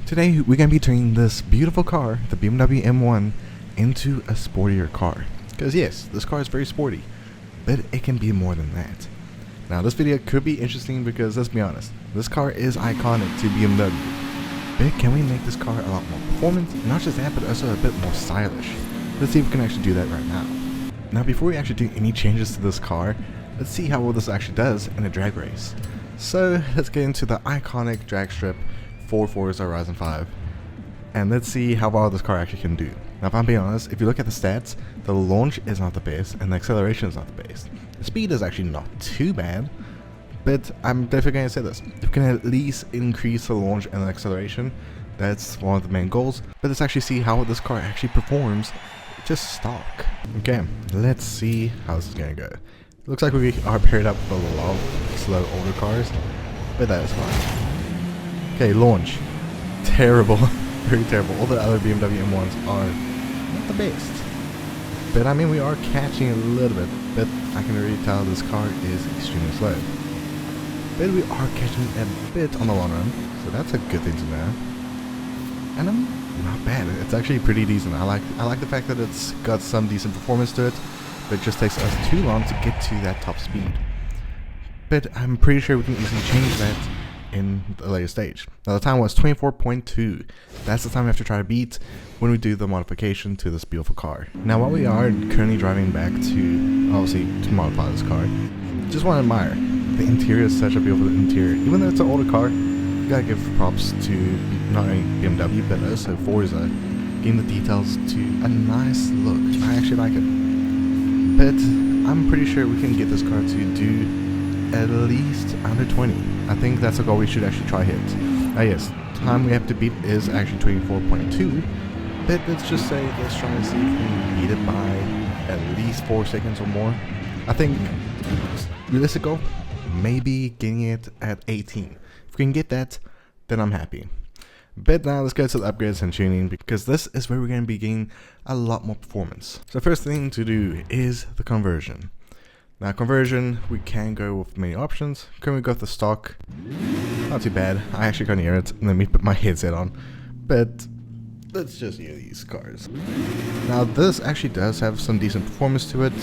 Today we're going to be turning this beautiful car, the BMW M1, into a sportier car. Because yes, this car is very sporty, but it can be more than that. Now this video could be interesting because let's be honest, this car is iconic to BMW. But can we make this car a lot more performant? Not just that, but also a bit more stylish. Let's see if we can actually do that right now. Now before we actually do any changes to this car, let's see how well this actually does in a drag race. So let's get into the iconic drag strip for Forza Horizon 5. And let's see how well this car actually can do. Now if I'm being honest, if you look at the stats, the launch is not the best and the acceleration is not the best. The speed is actually not too bad, but I'm definitely going to say this. If we can at least increase the launch and the acceleration, that's one of the main goals. But let's actually see how this car actually performs just stock. Okay, let's see how this is going to go. Looks like we are paired up with a lot of slow older cars, but that is fine. Okay, launch. Terrible. Very terrible. All the other BMW M1s are not the best. But I mean, we are catching a little bit, but I can already tell this car is extremely slow. But we are catching a bit on the long run, so that's a good thing to know. And not bad. It's actually pretty decent. I like the fact that it's got some decent performance to it, but it just takes us too long to get to that top speed. But I'm pretty sure we can easily change that in the later stage. Now the time was 24.2. That's the time we have to try to beat when we do the modification to this beautiful car. Now while we are currently driving back to, obviously, to modify this car, just want to admire the interior is such a beautiful interior. Even though it's an older car, you gotta give props to not only BMW but also Forza, giving the details to a nice look. I actually like it. But I'm pretty sure we can get this car to do at least under 20. I think that's a goal we should actually try hit. Yes, time we have to beat is actually 24.2, but let's just say, let's try and see if we can beat it by at least 4 seconds or more. I think, realistic goal, maybe getting it at 18. If we can get that, then I'm happy. But now let's go to the upgrades and tuning, because this is where we're going to be getting a lot more performance. So first thing to do is the conversion. Now conversion, we can go with many options. Can we go with the stock? Not too bad. I actually can't hear it. Let me put my headset on. But let's just hear these cars. Now this actually does have some decent performance to it.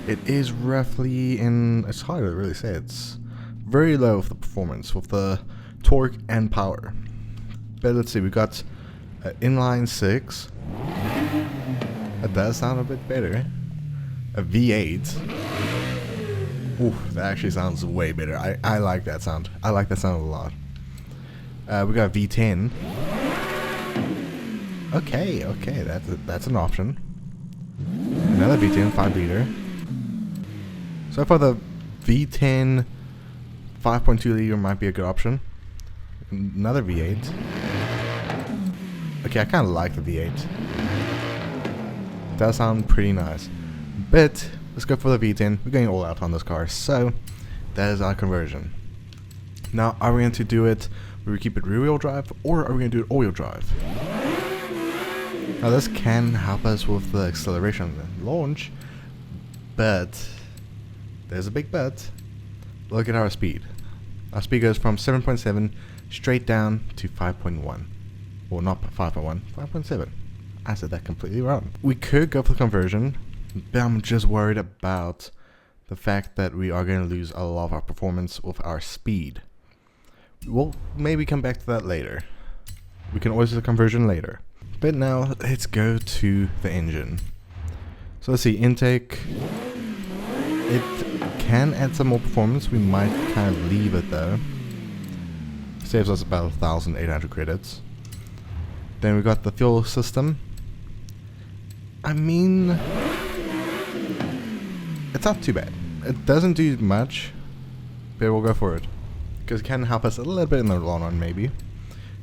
It is roughly in, it's hard to really say, it's very low with the performance, with the torque and power. But let's see, we got inline 6. That does sound a bit better. A V8. Ooh, that actually sounds way better. I like that sound. I like that sound a lot. We got V10. Okay, that's an option. Another V10, 5 liter. So far the V10 5.2 liter might be a good option. Another V8. Okay, I kind of like the V8. Does sound pretty nice. But let's go for the V10. We're going all out on this car, so that is our conversion. Now, are we going to do it where we keep it rear-wheel drive, or are we going to do it all-wheel drive? Now, this can help us with the acceleration and launch, but there's a big but. Look at our speed. Our speed goes from 7.7 straight down to 5.1. Well, not 5.1, 5.7. I said that completely wrong. We could go for the conversion, but I'm just worried about the fact that we are going to lose a lot of our performance with our speed. We'll maybe come back to that later. We can always do the conversion later. But now let's go to the engine. So let's see, intake. It can add some more performance. We might kind of leave it though. Saves us about 1,800 credits. Then we got the fuel system. I mean, it's not too bad. It doesn't do much, but we'll go for it, because it can help us a little bit in the long run maybe.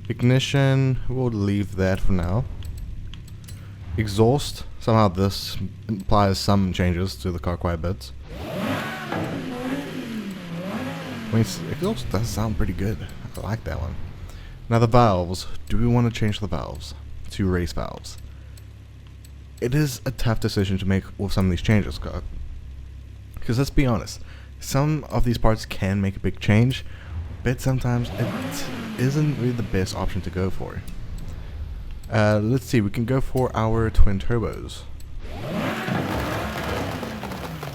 Ignition, we'll leave that for now. Exhaust, somehow this implies some changes to the car quite a bit. I mean, exhaust does sound pretty good. I like that one. Now the valves, do we want to change the valves to race valves? It is a tough decision to make with some of these changes, because let's be honest, some of these parts can make a big change, but sometimes it isn't really the best option to go for. Let's see, we can go for our twin turbos.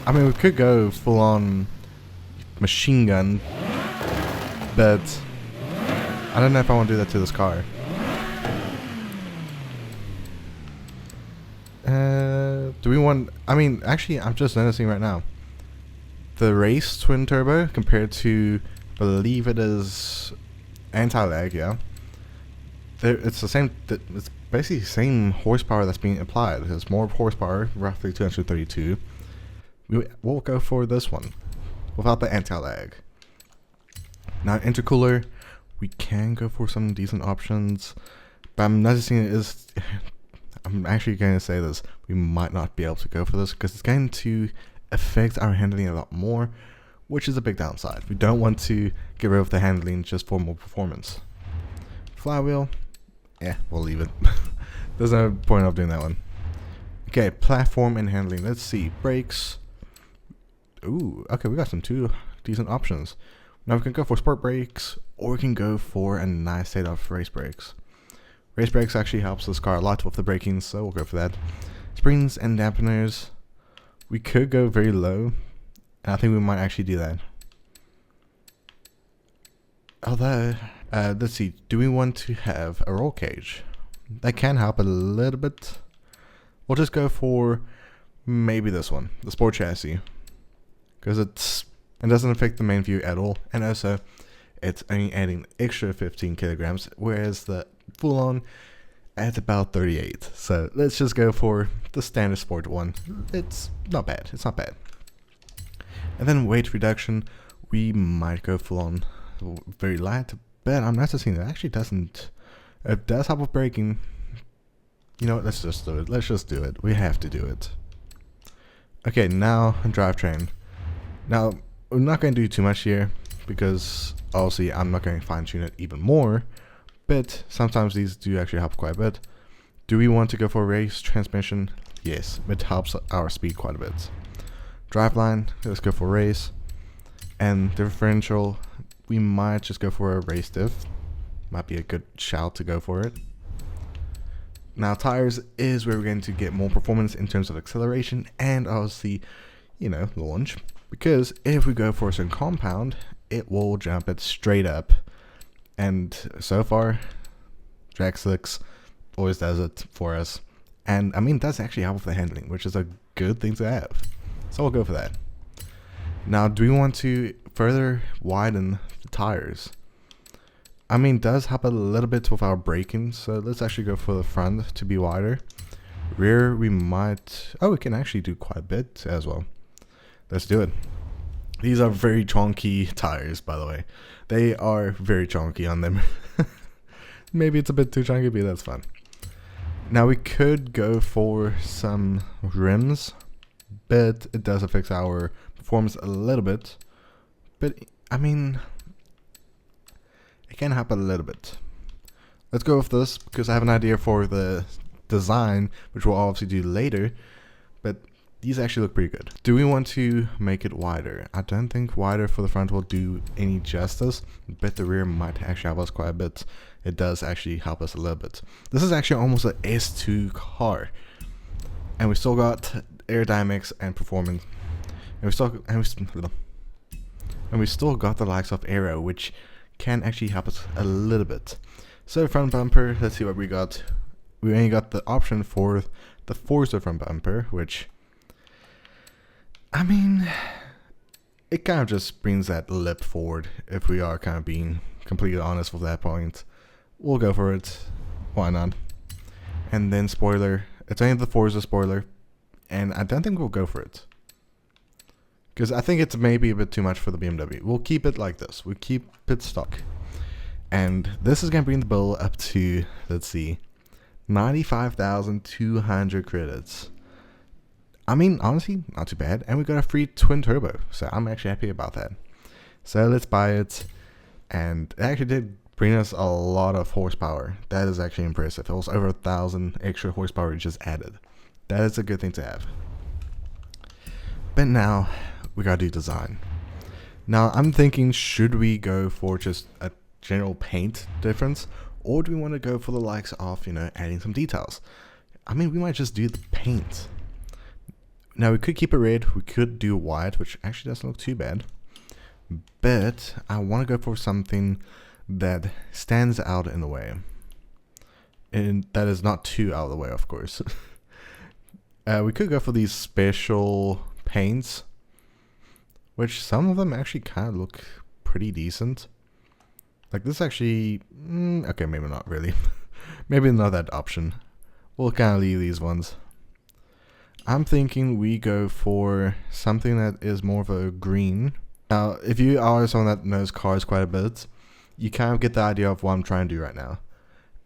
I mean, we could go full on machine gun, but I don't know if I want to do that to this car. Do we want, I mean, actually, I'm just noticing right now, the race twin turbo compared to, I believe it is anti-lag, yeah. It's the same, it's basically the same horsepower that's being applied. It's more horsepower, roughly 232. We'll go for this one without the anti-lag. Now, intercooler, we can go for some decent options, but I'm noticing it is, I'm actually going to say this, we might not be able to go for this because it's going to affect our handling a lot more, which is a big downside. We don't want to get rid of the handling just for more performance. Flywheel, we'll leave it. There's no point of doing that one. Okay, platform and handling. Let's see, brakes. Ooh, okay, we got some two decent options. Now we can go for sport brakes, or we can go for a nice set of race brakes. Race brakes actually helps this car a lot with the braking, so we'll go for that. Springs and dampeners. We could go very low, and I think we might actually do that. Although, let's see, do we want to have a roll cage? That can help a little bit. We'll just go for maybe this one, the sport chassis, because it doesn't affect the main view at all, and also it's only adding extra 15 kilograms, whereas the full-on adds about 38. So let's just go for the standard sport one. It's not bad. It's not bad. And then weight reduction, we might go full-on very light, but I'm noticing it actually doesn't. It does help with braking. You know what? Let's just do it. Let's just do it. We have to do it. Okay, now drivetrain. Now we're not going to do too much here because obviously I'm not going to fine-tune it even more. But sometimes these do actually help quite a bit. Do we want to go for race transmission? Yes, it helps our speed quite a bit. Driveline, let's go for race. And differential, we might just go for a race diff. Might be a good shout to go for it. Now tires is where we're going to get more performance in terms of acceleration and obviously, you know, launch. Because if we go for a certain compound, it will jump it straight up. And so far, Drag 6 always does it for us. And I mean, that's actually help with the handling, which is a good thing to have. So we'll go for that. Now, do we want to further widen the tires? I mean, it does help a little bit with our braking. So let's actually go for the front to be wider. Rear, we might... Oh, we can actually do quite a bit as well. Let's do it. These are very chunky tires, by the way. They are very chunky on them. Maybe it's a bit too chunky, but that's fine. Now we could go for some rims, but it does affect our performance a little bit. But, I mean, it can happen a little bit. Let's go with this, because I have an idea for the design, which we'll obviously do later. But these actually look pretty good. Do we want to make it wider? I don't think wider for the front will do any justice, but the rear might actually help us quite a bit. It does actually help us a little bit. This is actually almost an S2 car, and we still got aerodynamics and performance, and we still got the likes of aero, which can actually help us a little bit. So front bumper, let's see what we got. We only got the option for the Forza front bumper, which, I mean, it kind of just brings that lip forward. If we are kind of being completely honest with that point, we'll go for it. Why not? And then spoiler, it's only the Forza spoiler, and I don't think we'll go for it, because I think it's maybe a bit too much for the BMW. We'll keep it like this. We'll keep it stock. And this is going to bring the bill up to, let's see, 95,200 credits. I mean, honestly, not too bad. And we got a free twin turbo, so I'm actually happy about that. So let's buy it. And it actually did bring us a lot of horsepower. That is actually impressive. It was over 1,000 extra horsepower we just added. That is a good thing to have. But now we gotta do design. Now I'm thinking, should we go for just a general paint difference, or do we want to go for the likes of, adding some details? I mean, we might just do the paint. Now we could keep it red, we could do white, which actually doesn't look too bad. But I want to go for something that stands out in the way. And that is not too out of the way, of course. We could go for these special paints, which some of them actually kind of look pretty decent. Like this actually, okay, maybe not really. Maybe not that option. We'll kind of leave these ones. I'm thinking we go for something that is more of a green. Now, if you are someone that knows cars quite a bit, you kind of get the idea of what I'm trying to do right now.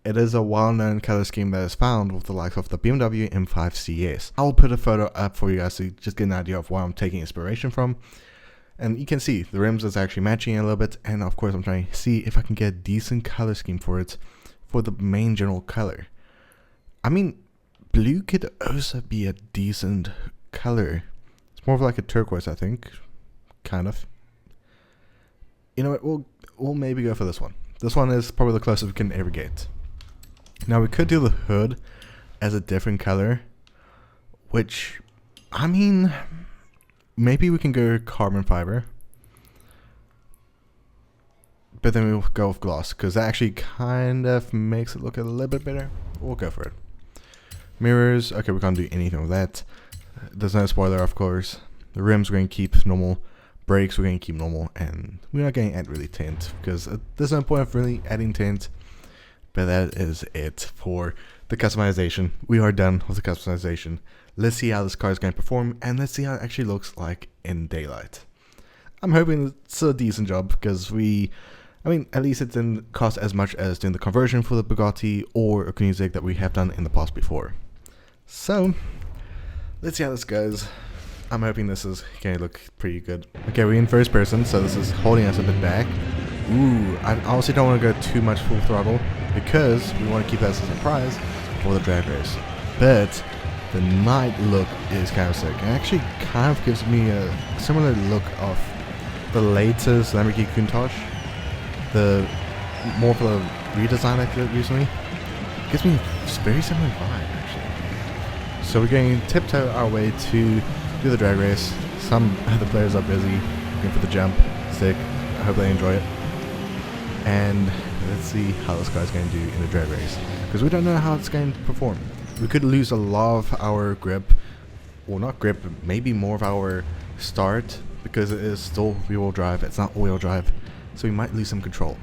It is a well-known color scheme that is found with the likes of the BMW M5 CS. I'll put a photo up for you guys to just get an idea of where I'm taking inspiration from. And you can see the rims is actually matching a little bit, and of course I'm trying to see if I can get a decent color scheme for it, for the main general color. I mean, blue could also be a decent color. It's more of like a turquoise, I think. Kind of. You know what, we'll maybe go for this one. This one is probably the closest we can ever get. Now we could do the hood as a different color, which, I mean, maybe we can go carbon fiber, but then we'll go with gloss, because that actually kind of makes it look a little bit better. We'll go for it. Mirrors, okay, we can't do anything with that. There's no spoiler, of course. The rims we're going to keep normal. Brakes we're going to keep normal, and we're not going to add really tint, because there's no point of really adding tint. But that is it for the customization. We are done with the customization. Let's see how this car is going to perform, and let's see how it actually looks like in daylight. I'm hoping it's a decent job, because at least it didn't cost as much as doing the conversion for the Bugatti or a Koenigsegg that we have done in the past before. So, let's see how this goes. I'm hoping this is going to look pretty good. Okay, we're in first person, so this is holding us a bit back. Ooh, I honestly don't want to go too much full throttle, because we want to keep that as a surprise for the drag race. But the night look is kind of sick. It actually kind of gives me a similar look of the latest Lamborghini Countach. The more of a redesign I did recently. It gives me a very similar vibe, actually. So we're going to tiptoe our way to do the drag race. Some of the players are busy looking for the jump. Sick. I hope they enjoy it. And let's see how this car's going to do in the drag race, because we don't know how it's going to perform. We could lose a lot of our grip, well, not grip, but maybe more of our start, because it is still rear-wheel drive. It's not all-wheel drive, so we might lose some control.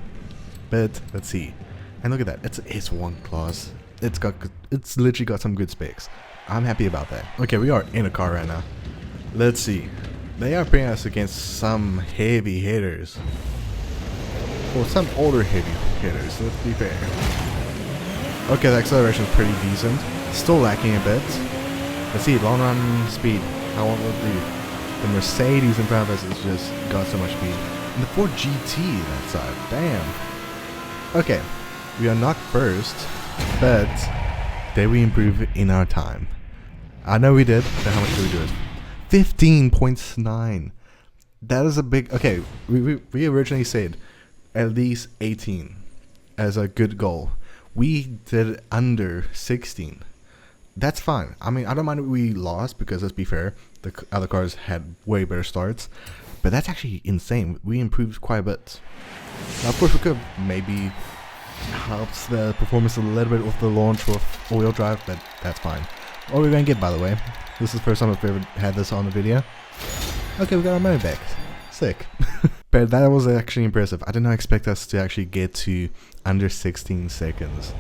But let's see. And look at that, it's S1 class. It's literally got some good specs. I'm happy about that. Okay, we are in a car right now. Let's see. They are putting us against some heavy hitters. Well, some older heavy hitters, let's be fair. Okay, the acceleration is pretty decent. Still lacking a bit. Let's see, long run speed. How will it do? The Mercedes in front of us has just got so much speed. And the Ford GT that side. Damn. Okay, we are not first, but did we improve in our time? I know we did, but how much did we do it? 15.9. That is a big... Okay, we originally said at least 18 as a good goal. We did under 16. That's fine. I mean, I don't mind if we lost, because let's be fair, the other cars had way better starts. But that's actually insane. We improved quite a bit. Now, of course, we could have maybe helped the performance a little bit with the launch with all-wheel drive, but that's fine. What are we going to get, by the way? This is the first time I've ever had this on the video. Okay, we got our money back. Sick. But that was actually impressive. I did not expect us to actually get to under 16 seconds.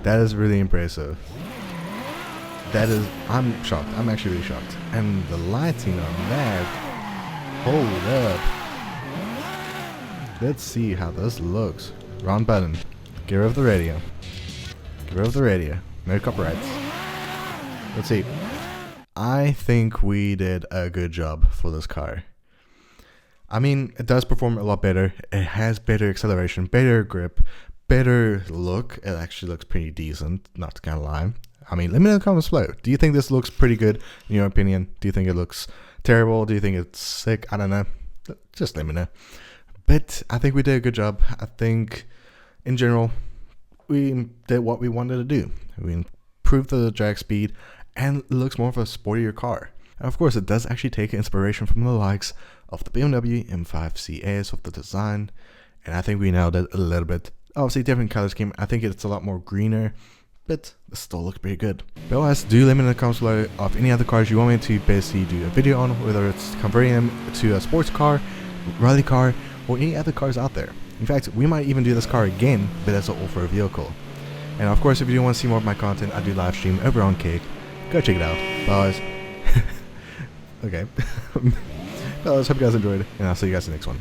That is really impressive. That is... I'm shocked. I'm actually really shocked. And the lighting on that... Hold up. Let's see how this looks. Wrong button. Get rid of the radio. Get rid of the radio. No copyrights. Let's see. I think we did a good job for this car. I mean, it does perform a lot better. It has better acceleration, better grip, better look. It actually looks pretty decent, not gonna lie. I mean, let me know in the comments below. Do you think this looks pretty good in your opinion? Do you think it looks terrible? Do you think it's sick? I don't know. just let me know. But I think we did a good job. I think in general we did what we wanted to do. We improved the drag speed and it looks more of a sportier car. And of course it does actually take inspiration from the likes of the BMW M5 CS with the design, and I think we nailed it a little bit. Obviously different color scheme, I think it's a lot more greener, but it still looks pretty good. But otherwise, do let me know in the comments below of any other cars you want me to basically do a video on, whether it's converting them to a sports car, rally car, or any other cars out there. In fact, we might even do this car again, but as an all-for vehicle. And of course, if you do want to see more of my content, I do live stream over on Cake. Go check it out. Bye. Okay. Well, I hope you guys enjoyed, and I'll see you guys in the next one.